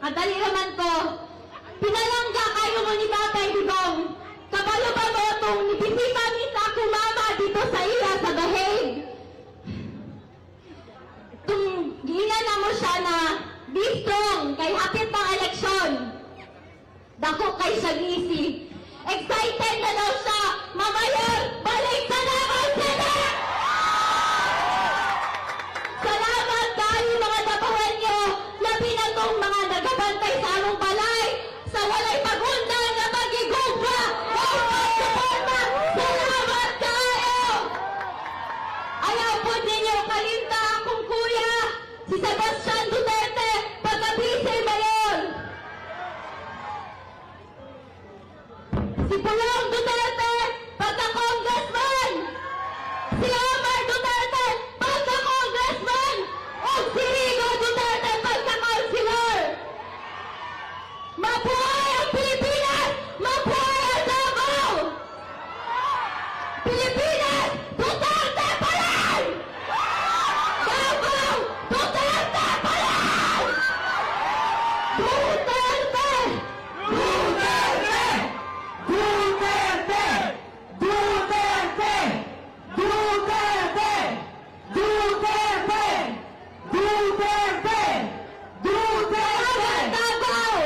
Kadali naman ko. Pinalangga kayo mo ni Tatay Digong. Kabalo ba mo itong nibisita ni sa akong mama dito sa iya sa Bahig. Kung ginan na mo siya na be strong kay hapit pang eleksyon. Dako kay siya gisi. Excited na daw siya. Mamayor, balik sa Davao City! Salamat kayo mga Davaoenyo. Labi na tong mga nagabantay sa among balay. Sa walay pagundang na magigugma. Suporta! Salamat kayo! Ayaw po ninyo kalinta akong kuya. Si Sebastian Duterte, pagka-vice mayor. Si Pulong Duterte, pagka-congressman. Si Omar Duterte, pagka-congressman. O si Rigo Duterte, pagka-councilor. Mabuhay ang Pilipinas! Mabuhay ang Davao! Pilipinas! Duterte pa rin! Davao! Duterte pa rin! Duterte! Duterte! Duterte! Duterte! Duterte! Duterte! Duterte! Duterte! Davao!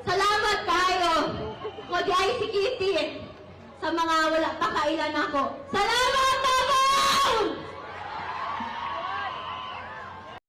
Salamat kayo. Ko di ay si Kitty. Sa mga wala pa kailan ako. Salamat!